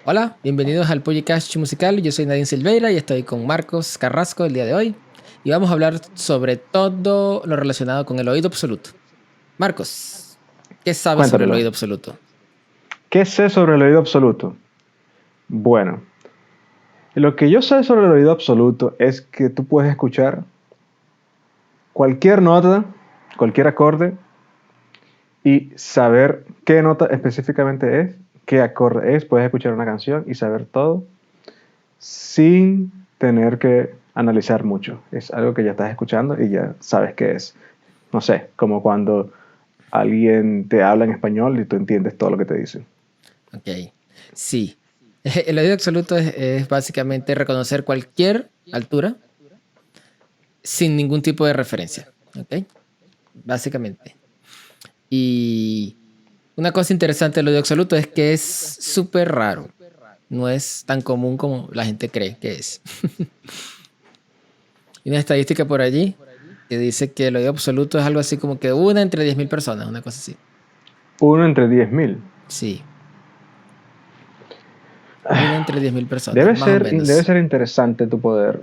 Hola, bienvenidos al Podcast Musical. Yo soy Nadine Silveira y estoy con Marcos Carrasco el día de hoy. Y vamos a hablar sobre todo lo relacionado con el oído absoluto. Marcos, ¿qué sabes sobre el Cuéntamelo. oído absoluto? ¿Qué sé sobre el oído absoluto? Bueno, lo que yo sé sobre el oído absoluto es que tú puedes escuchar cualquier nota, cualquier acorde y saber qué nota específicamente es, qué acorde es. Puedes escuchar una canción y saber todo sin tener que analizar mucho. Es algo que ya estás escuchando y ya sabes qué es. No sé, como cuando alguien te habla en español y tú entiendes todo lo que te dice. Ok, sí. El oído absoluto es básicamente reconocer cualquier altura sin ningún tipo de referencia. Ok, básicamente. Y una cosa interesante del oído absoluto es que es súper raro. No es tan común como la gente cree que es. Hay una estadística por allí que dice que el oído absoluto es algo así como que una entre 10.000 personas, una cosa así. Uno entre 10.000. Sí, una entre 10.000 personas, más o Debe menos. ser interesante tu poder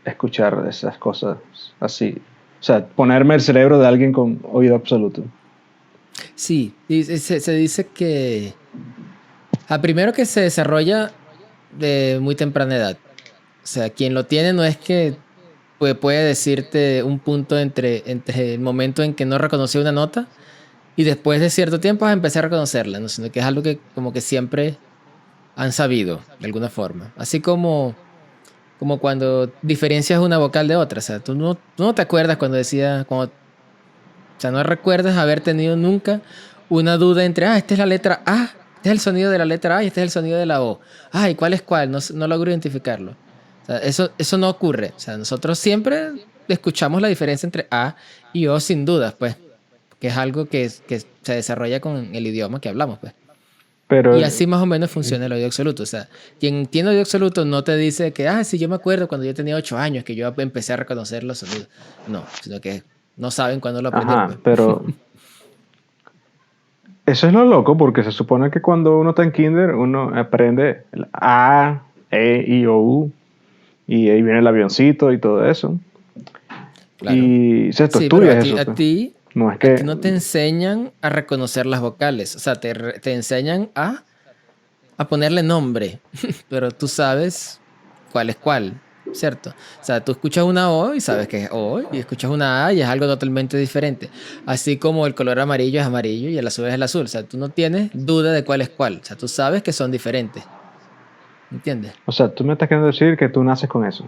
escuchar esas cosas así. O sea, ponerme el cerebro de alguien con oído absoluto. Sí, y se dice que a primero que se desarrolla de muy temprana edad. O sea, quien lo tiene no es que puede decirte un punto entre el momento en que no reconoció una nota y después de cierto tiempo vas a empezar a reconocerla, ¿no? Sino que es algo que como que siempre han sabido de alguna forma. Así como cuando diferencias una vocal de otra. O sea, tú no te acuerdas cuando decía, o sea, no recuerdas haber tenido nunca una duda entre, esta es la letra A, este es el sonido de la letra A y este es el sonido de la O. ¿Y cuál es cuál? No logro identificarlo. O sea, eso no ocurre. O sea, nosotros siempre escuchamos la diferencia entre A y O sin dudas, pues. Que es algo que se desarrolla con el idioma que hablamos, pues. Y Pero, así más o menos funciona el oído absoluto. O sea, quien tiene oído absoluto no te dice que, sí, yo me acuerdo cuando yo tenía 8 años que yo empecé a reconocer los sonidos. No, sino que no saben cuándo lo aprendieron, ajá, pues. pero eso es lo loco porque se supone que cuando uno está en kinder uno aprende el A, E, I, O, U y ahí viene el avioncito y todo eso. Claro. Y o sea, tú Sí, pero estudias eso, pues. No es a ti que, no te enseñan a reconocer las vocales. O sea, te enseñan a ponerle nombre, pero tú sabes cuál es cuál, ¿cierto? O sea, tú escuchas una O y sabes que es O, y escuchas una A y es algo totalmente diferente. Así como el color amarillo es amarillo y el azul es el azul. O sea, tú no tienes duda de cuál es cuál. O sea, tú sabes que son diferentes. ¿Entiendes? o sea, tú me estás queriendo decir que tú naces con eso.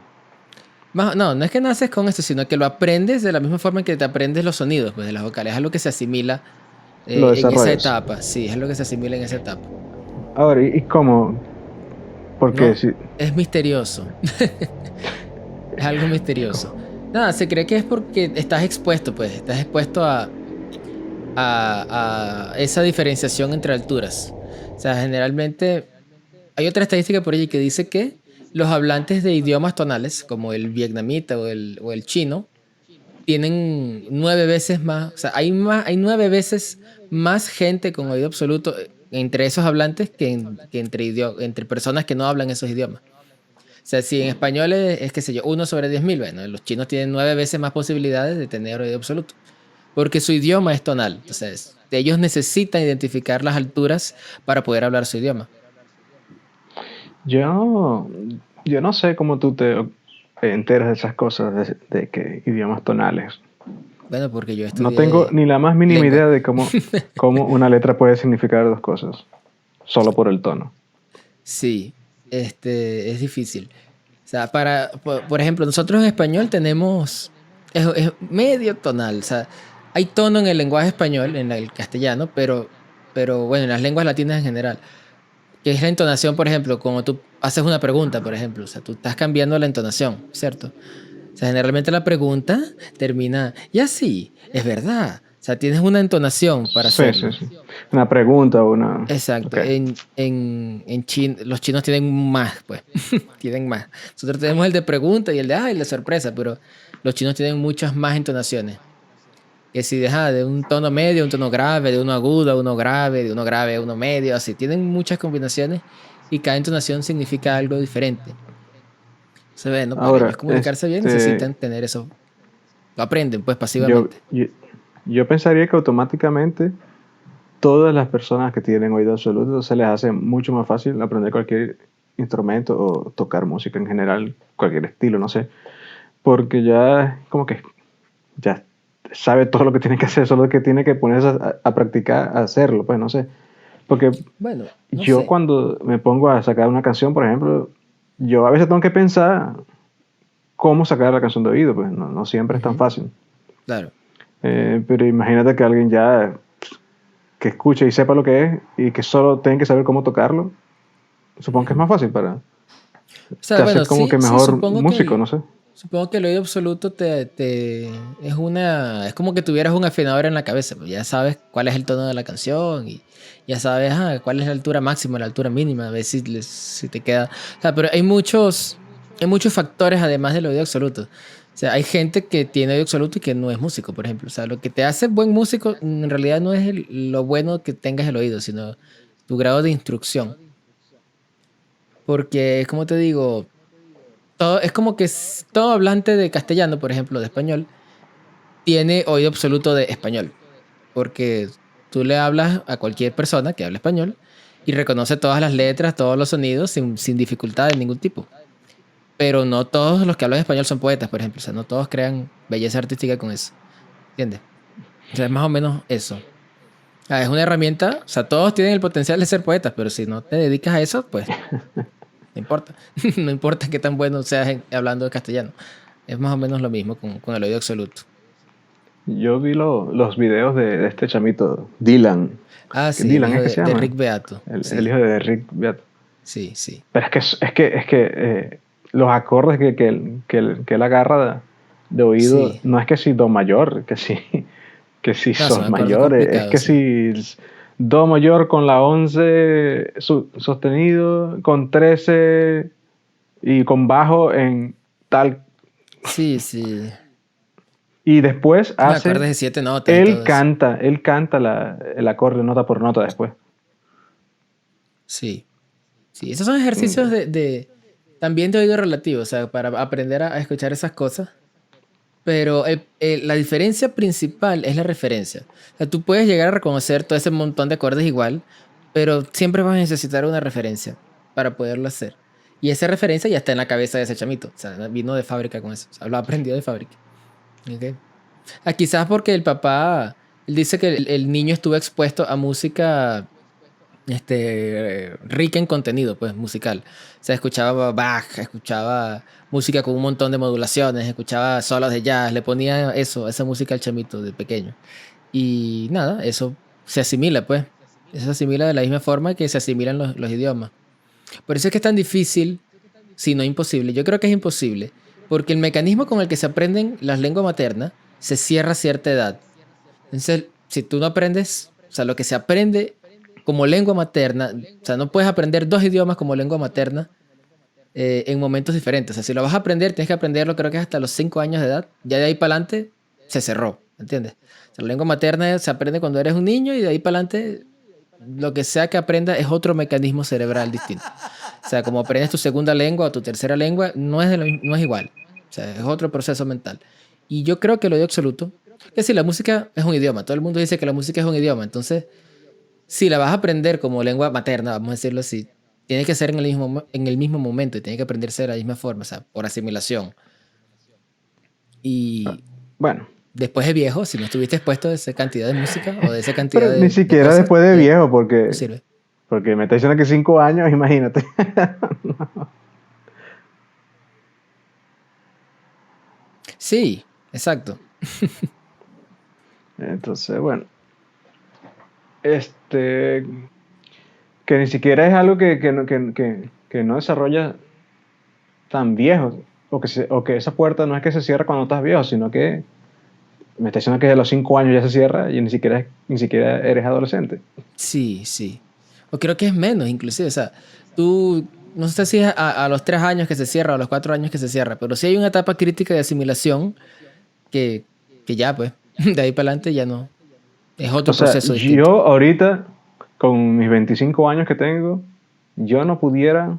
No es que naces con esto, sino que lo aprendes de la misma forma en que te aprendes los sonidos, pues, de las vocales. Es algo que se asimila Lo en esa desarrollas. etapa. Sí, es algo que se asimila en esa etapa. Ahora, ¿y cómo? Porque ¿No? si, Es misterioso. Es algo misterioso. Nada, se cree que es porque estás expuesto, pues. Estás expuesto a esa diferenciación entre alturas. O sea, generalmente hay otra estadística por allí que dice que los hablantes de idiomas tonales, como el vietnamita o el chino, tienen 9 veces más, o sea, hay 9 veces más gente con oído absoluto entre esos hablantes que entre personas que no hablan esos idiomas. O sea, si en español es qué sé yo, 1/10.000, bueno, los chinos tienen 9 veces más posibilidades de tener oído absoluto, porque su idioma es tonal. Entonces, ellos necesitan identificar las alturas para poder hablar su idioma. yo, yo no sé cómo tú te enteras de esas cosas de que idiomas tonales. Bueno, porque yo No tengo estudié ni la más mínima lengua. idea de cómo una letra puede significar dos cosas, solo por el tono. Sí, es difícil. O sea, por ejemplo, nosotros en español tenemos, es medio tonal. O sea, hay tono en el lenguaje español, en el castellano, pero bueno, en las lenguas latinas en general, que es la entonación, por ejemplo, como tú haces una pregunta, por ejemplo, o sea, tú estás cambiando la entonación, ¿cierto? O sea, generalmente la pregunta termina, y así, es verdad. O sea, tienes una entonación para Sí, sí, hacerlo. sí. Una pregunta o una... Exacto. Ok. Los chinos tienen más, pues. Tienen más. Nosotros tenemos el de pregunta y el de y el de sorpresa, pero los chinos tienen muchas más entonaciones. Que si deja de un tono medio, un tono grave, de uno agudo a uno grave, de uno grave a uno medio, así. Tienen muchas combinaciones y cada entonación significa algo diferente. Se ve, ¿no? Para ellos Ahora, comunicarse bien necesitan tener eso. Lo aprenden, pues, yo, pasivamente. yo, yo pensaría que automáticamente todas las personas que tienen oído absoluto se les hace mucho más fácil aprender cualquier instrumento o tocar música en general, cualquier estilo, no sé, porque ya como que ya sabe todo lo que tiene que hacer, solo que tiene que ponerse a practicar, a hacerlo, pues no sé. Porque Bueno, no yo sé. cuando me pongo a sacar una canción, por ejemplo, yo a veces tengo que pensar cómo sacar la canción de oído, pues no, no siempre es tan Ujú, fácil. claro. Pero imagínate que alguien ya que escuche y sepa lo que es y que solo tenga que saber cómo tocarlo, supongo que es Ujú. más fácil para O sea, te hace bueno, como sí, que sí, mejor músico, no sé. supongo que el oído absoluto es como que tuvieras un afinador en la cabeza, pues ya sabes cuál es el tono de la canción y ya sabes cuál es la altura máxima, la altura mínima, a ver si te queda. O sea, pero hay muchos factores además del oído absoluto. O sea, hay gente que tiene oído absoluto y que no es músico, por ejemplo. O sea, lo que te hace buen músico en realidad no es lo bueno que tengas el oído, sino tu grado de instrucción. Porque, como te digo, es como que todo hablante de castellano, por ejemplo, de español, tiene oído absoluto de español. Porque tú le hablas a cualquier persona que hable español y reconoce todas las letras, todos los sonidos sin dificultad de ningún tipo. Pero no todos los que hablan español son poetas, por ejemplo. O sea, no todos crean belleza artística con eso. ¿Entiendes? O sea, es más o menos eso. Es una herramienta, o sea, todos tienen el potencial de ser poetas, pero si no te dedicas a eso, pues no importa. No importa qué tan bueno seas hablando de castellano. Es más o menos lo mismo con el oído absoluto. Yo vi los videos de este chamito, Dylan. Ah, sí, el Dylan hijo es que se de llama, Rick Beato. el Sí, hijo de Rick Beat. sí, sí. Pero los acordes que él agarra de oído, Sí. no es que si do mayor, que si No, son sol acordes mayor, es complicados, que sí. si do mayor con la 11 sostenido, con 13 y con bajo en tal. Sí, sí. Y después Son acordes hace, de 7 notas y todo eso. él canta el acorde nota por nota después. Sí. Sí, esos son ejercicios también de oído relativo, o sea, para aprender a escuchar esas cosas. Pero la diferencia principal es la referencia. O sea, tú puedes llegar a reconocer todo ese montón de acordes igual, pero siempre vas a necesitar una referencia para poderlo hacer. Y esa referencia ya está en la cabeza de ese chamito. O sea, vino de fábrica con eso. O sea, lo aprendió de fábrica. ¿Ok? Quizás porque el papá, él dice que el niño estuvo expuesto a música rica en contenido, pues, musical. O sea, escuchaba Bach, escuchaba música con un montón de modulaciones, escuchaba solos de jazz, le ponía eso, esa música al chamito de pequeño. Y nada, eso se asimila, pues. Eso se asimila de la misma forma que se asimilan los idiomas. Por eso es que es tan difícil, si no imposible. Yo creo que es imposible, porque el mecanismo con el que se aprenden las lenguas maternas se cierra a cierta edad. Entonces, si tú no aprendes, o sea, lo que se aprende como lengua materna, o sea, no puedes aprender dos idiomas como lengua materna en momentos diferentes. O sea, si lo vas a aprender, tienes que aprenderlo, creo que es hasta los 5 años de edad. Ya de ahí para adelante se cerró, ¿entiendes? O sea, la lengua materna se aprende cuando eres un niño y de ahí para adelante lo que sea que aprenda es otro mecanismo cerebral distinto. O sea, como aprendes tu segunda lengua o tu tercera lengua, no es igual. O sea, es otro proceso mental. Y yo creo que lo digo absoluto. Que si la música es un idioma, todo el mundo dice que la música es un idioma, entonces si la vas a aprender como lengua materna, vamos a decirlo así, tiene que ser en el mismo momento y tiene que aprenderse de la misma forma, o sea, por asimilación. Y Bueno, después de viejo, si no estuviste expuesto a esa cantidad de música o de esa cantidad pero ni de siquiera cosas, después de ya viejo, no sirve. porque me está diciendo que 5 años, imagínate. Sí, exacto. Entonces, bueno, este, que ni siquiera es algo que no desarrolla tan viejo, o que esa puerta no es que se cierra cuando estás viejo, sino que me está diciendo que a los 5 años ya se cierra y ni siquiera eres adolescente. Sí, sí. O creo que es menos, inclusive. O sea, tú, no sé si es a los 3 años que se cierra o a los 4 años que se cierra, pero sí hay una etapa crítica de asimilación que, que ya, pues, de ahí para adelante ya no. Es O otro sea, proceso distinto. yo ahorita, con mis 25 años que tengo, yo no pudiera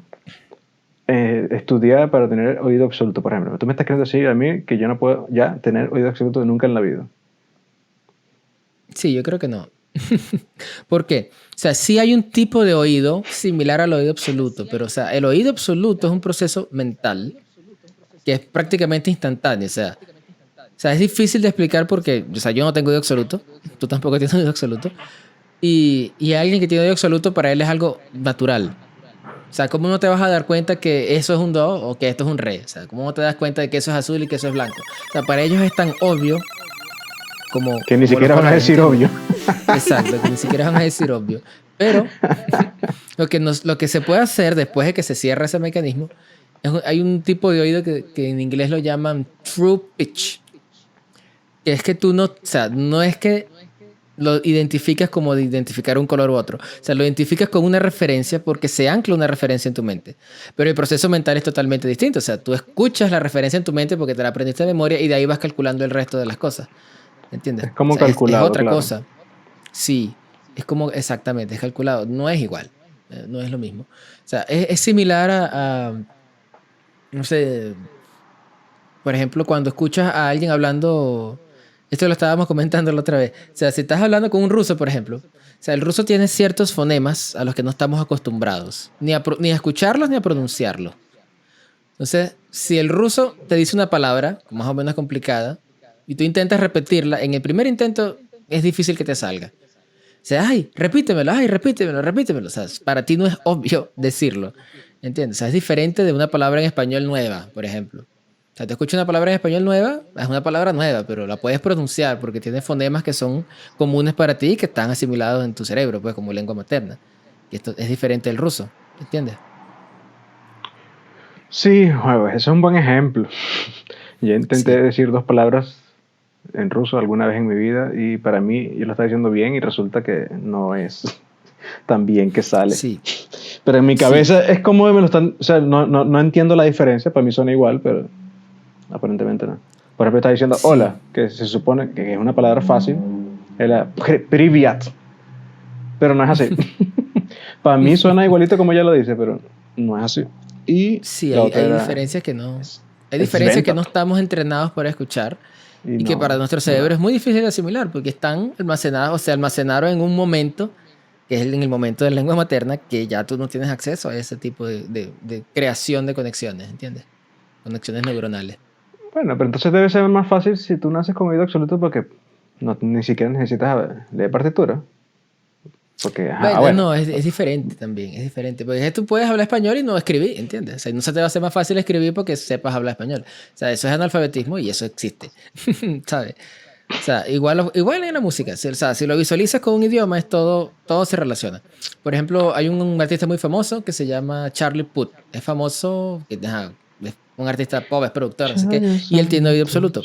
estudiar para tener oído absoluto, por ejemplo. Tú me estás queriendo decir a mí que yo no puedo ya tener oído absoluto nunca en la vida. Sí, yo creo que no. ¿Por qué? O sea, sí hay un tipo de oído similar al oído absoluto, pero, o sea, el oído absoluto es un proceso mental que es prácticamente instantáneo. O sea, es difícil de explicar porque, o sea, yo no tengo oído absoluto, tú tampoco tienes oído absoluto, y alguien que tiene oído absoluto para él es algo natural. O sea, ¿cómo no te vas a dar cuenta que eso es un do o que esto es un re? O sea, ¿cómo no te das cuenta de que eso es azul y que eso es blanco? O sea, para ellos es tan obvio Que ni como los siquiera van a colores, decir ¿entiendes? obvio. Exacto, que ni siquiera van a decir obvio. Pero lo que se puede hacer después de que se cierra ese mecanismo, hay un tipo de oído que en inglés lo llaman true pitch, que es que tú no, o sea, no es que lo identificas como de identificar un color u otro. O sea, lo identificas con una referencia porque se ancla una referencia en tu mente. Pero el proceso mental es totalmente distinto. O sea, tú escuchas la referencia en tu mente porque te la aprendiste de memoria y de ahí vas calculando el resto de las cosas. ¿Entiendes? Es O como sea, es calculado, otra claro. cosa. Sí, es como exactamente, es calculado. No es igual. No es lo mismo. O sea, es similar no sé, por ejemplo, cuando escuchas a alguien hablando, esto lo estábamos comentando la otra vez, o sea, si estás hablando con un ruso, por ejemplo, o sea, el ruso tiene ciertos fonemas a los que no estamos acostumbrados, ni a escucharlos ni a pronunciarlos. Entonces, si el ruso te dice una palabra más o menos complicada y tú intentas repetirla, en el primer intento es difícil que te salga. O sea, ay, repítemelo, repítemelo. O sea, para ti no es obvio decirlo. ¿Entiendes? O sea, es diferente de una palabra en español nueva, por ejemplo. O sea, te escuchas una palabra en español nueva, es una palabra nueva, pero la puedes pronunciar porque tiene fonemas que son comunes para ti y que están asimilados en tu cerebro, pues como lengua materna. Y esto es diferente del ruso, ¿entiendes? Sí, bueno, ese es un buen ejemplo. Yo intenté Sí, decir 2 palabras en ruso alguna vez en mi vida y para mí yo lo estaba diciendo bien y resulta que no es tan bien que sale. sí, Pero en mi sí. cabeza es como me lo están... O sea, no entiendo la diferencia, para mí suena igual, pero aparentemente no. Por ejemplo, está diciendo Sí, hola, que se supone que es una palabra fácil. Era privyat, pero no es así. Para mí suena igualito como ella lo dice, pero no es así. Y sí, la hay, otra hay era diferencias que no. Hay diferencias que no Sventat. estamos entrenados para escuchar Y y que para no, nuestro cerebro ¿verdad? es muy difícil de asimilar porque están almacenados, o se almacenaron en un momento, que es en el momento de la lengua materna, que ya tú no tienes acceso a ese tipo de creación de conexiones, ¿entiendes? Conexiones neuronales. Bueno, pero entonces debe ser más fácil si tú naces con oído absoluto porque ni siquiera necesitas leer partitura. Porque, Bueno, bueno. no, es diferente también, es diferente. Porque tú puedes hablar español y no escribir, ¿entiendes? O sea, no se te va a hacer más fácil escribir porque sepas hablar español. O sea, eso es analfabetismo y eso existe, ¿sabes? O sea, igual en la música. O sea, si lo visualizas con un idioma, todo se relaciona. Por ejemplo, hay un artista muy famoso que se llama Charlie Puth. Es famoso, es un artista pop, es productor, no sé qué, y él tiene oído absoluto.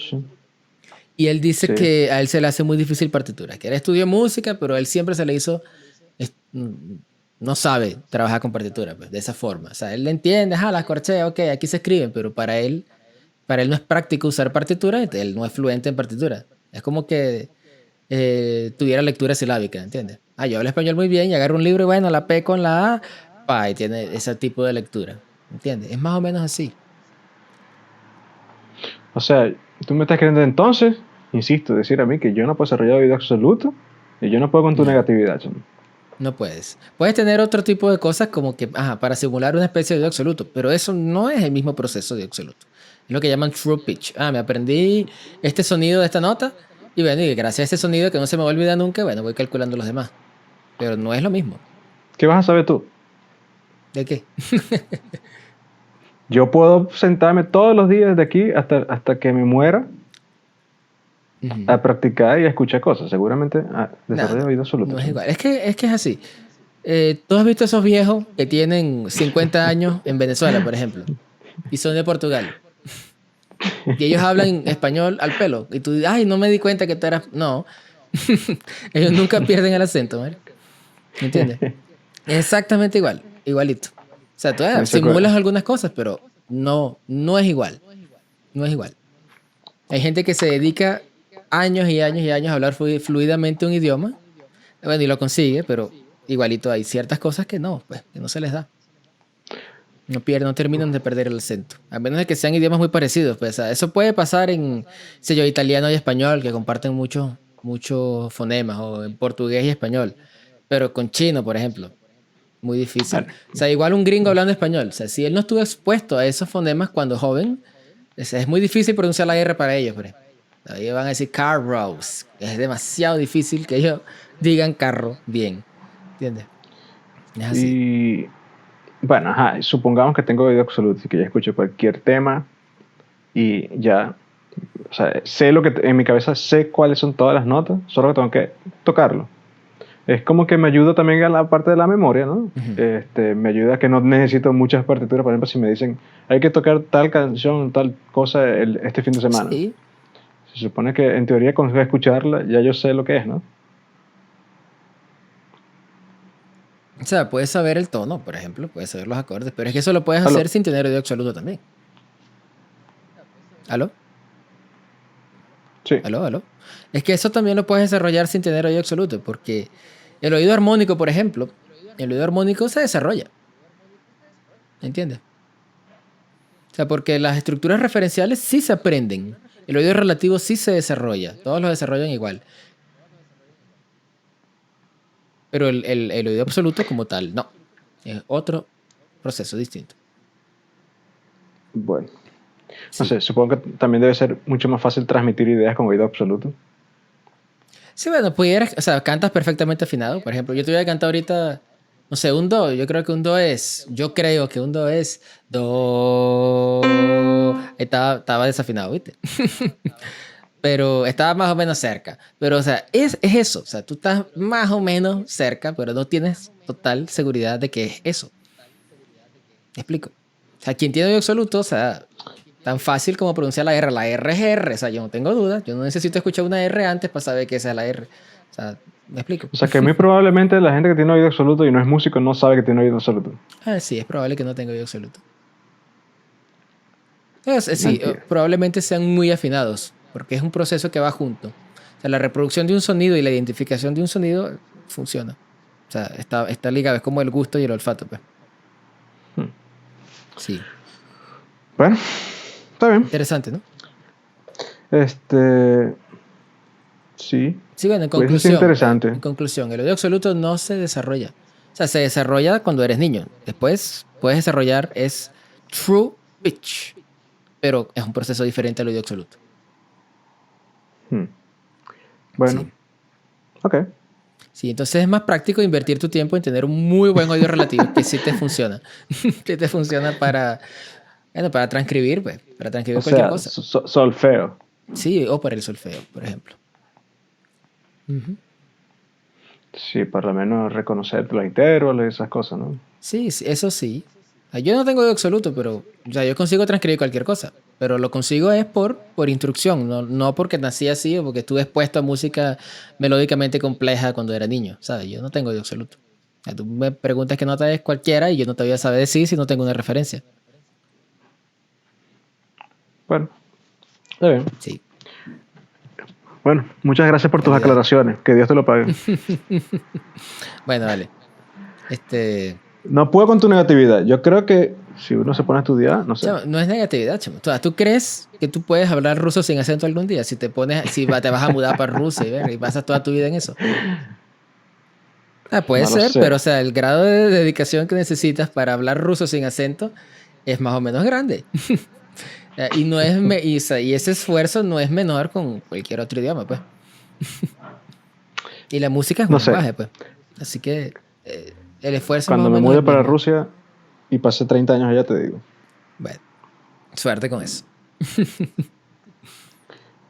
Y él dice Sí. que a él se le hace muy difícil partitura, que él estudió música, pero a él siempre se le hizo, no sabe trabajar con partitura, pues, de esa forma. O sea, él le entiende, las corcheas, ok, aquí se escriben, pero para él no es práctico usar partitura, él no es fluente en partitura. Es como que tuviera lectura silábica, ¿entiendes? Yo hablo español muy bien y agarro un libro y bueno, la P con la A, y tiene ese tipo de lectura, ¿entiendes? Es más o menos así. O sea, tú me estás queriendo entonces, insisto, decir a mí que yo no puedo desarrollar oído absoluto y yo no puedo con tu No, negatividad, chamo. no puedes. Puedes tener otro tipo de cosas como que, para simular una especie de oído absoluto, pero eso no es el mismo proceso de absoluto. Es lo que llaman true pitch. Me aprendí este sonido de esta nota y bueno, y gracias a este sonido que no se me va a olvidar nunca, bueno, voy calculando los demás. Pero no es lo mismo. ¿Qué vas a saber tú? ¿De qué? Yo puedo sentarme todos los días de aquí hasta que me muera Ujú. a practicar y a escuchar cosas. Seguramente No, desarrollo no, oído absoluto, no es chamo. igual. Es que es así. ¿Tú has visto esos viejos que tienen 50 años en Venezuela, por ejemplo? Y son de Portugal. Y ellos hablan español al pelo. Y tú dices, ay, no me di cuenta que tú eras... No. Ellos nunca pierden el acento, ¿vale? ¿Me entiendes? Es exactamente igual. Igualito. O sea, tú Eso simulas algunas cosas, pero no es igual. No es igual. Hay gente que se dedica años y años y años a hablar fluidamente un idioma. Bueno, y lo consigue, pero igualito hay ciertas cosas que no, pues, que no se les da. No terminan de perder el acento. A menos de que sean idiomas muy parecidos. Pues, o sea, eso puede pasar en, sé yo, italiano y español, que comparten muchos fonemas, o en portugués y español. Pero con chino, por ejemplo, muy difícil. Bueno, O sea, igual un gringo hablando español. O sea, si él no estuvo expuesto a esos fonemas cuando joven, es muy difícil pronunciar la R para ellos. Por ejemplo. Ellos van a decir carros. Es demasiado difícil que ellos digan carro bien. ¿Entiendes? Es así. y bueno, ajá, supongamos que tengo oído absoluto y que ya escucho cualquier tema y ya, o sea, sé lo que en mi cabeza sé cuáles son todas las notas, solo que tengo que tocarlo. Es como que me ayuda también a la parte de la memoria, ¿no? Me ayuda a que no necesito muchas partituras. Por ejemplo, si me dicen, hay que tocar tal canción, tal cosa este fin de semana. Sí. Se supone que en teoría con escucharla ya yo sé lo que es, ¿no? O sea, puedes saber el tono, por ejemplo, puedes saber los acordes, pero es que eso lo puedes Aló. hacer sin tener oído absoluto también. ¿Aló? Sí. ¿Aló? Es que eso también lo puedes desarrollar sin tener oído absoluto, porque el oído armónico, por ejemplo, el oído armónico se desarrolla. ¿Entiendes? O sea, porque las estructuras referenciales sí se aprenden. El oído relativo sí se desarrolla. Todos lo desarrollan igual. Pero el oído absoluto como tal, no. Es otro proceso distinto. Bueno, no Sí. sé, supongo que también debe ser mucho más fácil transmitir ideas con oído absoluto. Sí, bueno, pudieras, o sea, cantas perfectamente afinado. Por ejemplo, yo te voy a cantar ahorita, no sé, un do. Yo creo que un do es do. Estaba desafinado, ¿viste? Pero estaba más o menos cerca. Pero, o sea, es eso. O sea, tú estás más o menos cerca, pero no tienes total seguridad de que es eso. ¿Me explico? O sea, quien tiene oído absoluto, o sea, tan fácil como pronunciar la R. La R es R. O sea, yo no tengo duda. Yo no necesito escuchar una R antes para saber que esa es la R. O sea, ¿me explico? O sea que muy probablemente la gente que tiene oído absoluto y no es músico no sabe que tiene oído absoluto. Ah, sí, es probable que no tenga oído absoluto. Sí, Mentira. probablemente sean muy afinados, porque es un proceso que va junto. O sea, la reproducción de un sonido y la identificación de un sonido funciona. O sea, está ligado, es como el gusto y el olfato, pues. Sí. Bueno, está bien. Interesante, ¿no? Sí. Sí, bueno, Pues eso es interesante. en conclusión, el oído absoluto no se desarrolla. O sea, se desarrolla cuando eres niño. Después puedes desarrollar, es true pitch, pero es un proceso diferente al oído absoluto. Bueno, Sí. ok. Sí, entonces es más práctico invertir tu tiempo en tener un muy buen oído relativo que sí te funciona. Que te funciona bueno, para transcribir, pues, para O transcribir cualquier sea, cosa. solfeo. Sí, o para el solfeo, por ejemplo. Ujú. Sí, por lo menos reconocer los intervalos y esas cosas, ¿no? Sí, sí, eso sí. Yo no tengo oído absoluto, pero o sea, yo consigo transcribir cualquier cosa. Pero lo consigo es por instrucción, no porque nací así o porque estuve expuesto a música melódicamente compleja cuando era niño. ¿Sabes? Yo no tengo oído absoluto. O sea, tú me preguntas qué nota es cualquiera y yo no te voy a saber decir si no tengo una referencia. Bueno, está bien. Sí. Bueno, muchas gracias por tus Calidad. aclaraciones. Que Dios te lo pague. Bueno, vale. No puedo con tu negatividad. Yo creo que si uno se pone a estudiar, no sé. Chamo, no es negatividad, chamo. ¿Tú crees que tú puedes hablar ruso sin acento algún día? Te vas a mudar para Rusia y pasas toda tu vida en eso. Puede No lo ser, pero o sé. sea, el grado de dedicación que necesitas para hablar ruso sin acento es más o menos grande. Y no es y ese esfuerzo no es menor con cualquier otro idioma, pues. Y la música es un No sé. lenguaje, pues. Así que el esfuerzo es más Cuando o me menos el mude para mismo. Rusia y pasé 30 años allá, te digo. Bueno, suerte con eso.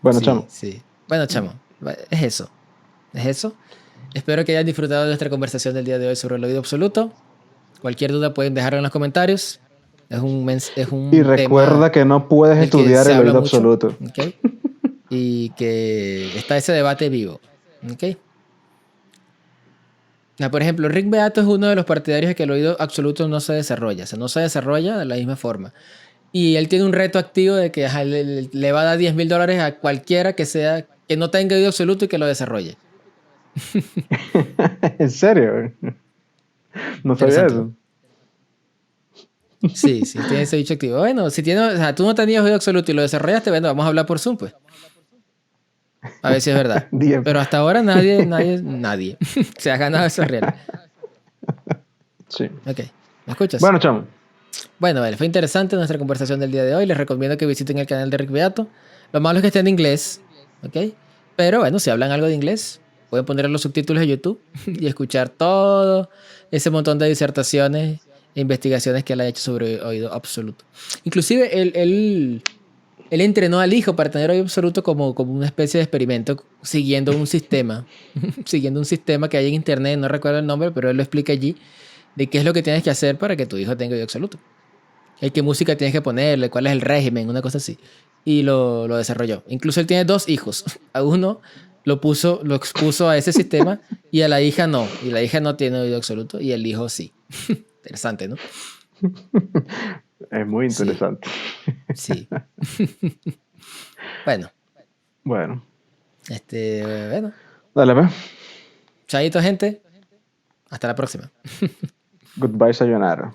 Bueno, Sí, chamo. sí. Bueno, chamo, es eso. Es eso. Espero que hayan disfrutado de nuestra conversación del día de hoy sobre el oído absoluto. Cualquier duda pueden dejarlo en los comentarios. Es un Y recuerda tema que no puedes del que estudiar se el habla oído mucho, absoluto. ¿ok? Y que está ese debate vivo, ¿ok? Por ejemplo, Rick Beato es uno de los partidarios de que el oído absoluto no se desarrolla. O sea, no se desarrolla de la misma forma. Y él tiene un reto activo de que le va a dar $10,000 a cualquiera que no tenga oído absoluto y que lo desarrolle. ¿En serio? No sabía Interesante, ¿no? eso. Sí, sí, tiene ese dicho activo. Bueno, si tienes, o sea, tú no tenías oído absoluto y lo desarrollaste, bueno, vamos a hablar por Zoom, pues. A ver si es verdad. Diem. Pero hasta ahora nadie se ha ganado esos reales. Sí. Ok, ¿me escuchas? Bueno, chamo. Bueno, vale, fue interesante nuestra conversación del día de hoy. Les recomiendo que visiten el canal de Rick Beato. Lo malo es que está en inglés, ¿ok? Pero bueno, si hablan algo de inglés, pueden poner los subtítulos de YouTube y escuchar todo ese montón de disertaciones e investigaciones que él ha hecho sobre oído absoluto. Inclusive él entrenó al hijo para tener oído absoluto como una especie de experimento siguiendo un sistema, siguiendo un sistema que hay en internet, no recuerdo el nombre, pero él lo explica allí, de qué es lo que tienes que hacer para que tu hijo tenga oído absoluto. Y qué música tienes que ponerle, cuál es el régimen, una cosa así. Y lo desarrolló. Incluso él tiene 2 hijos. A uno lo expuso a ese sistema y a la hija no. Y la hija no tiene oído absoluto y el hijo sí. Interesante, ¿no? Es muy Sí, interesante. sí. Bueno, Bueno, bueno. dale, pues. Chaito, gente. Hasta la próxima. Goodbye, sayonara.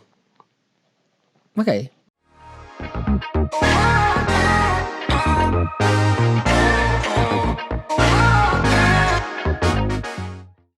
Ok.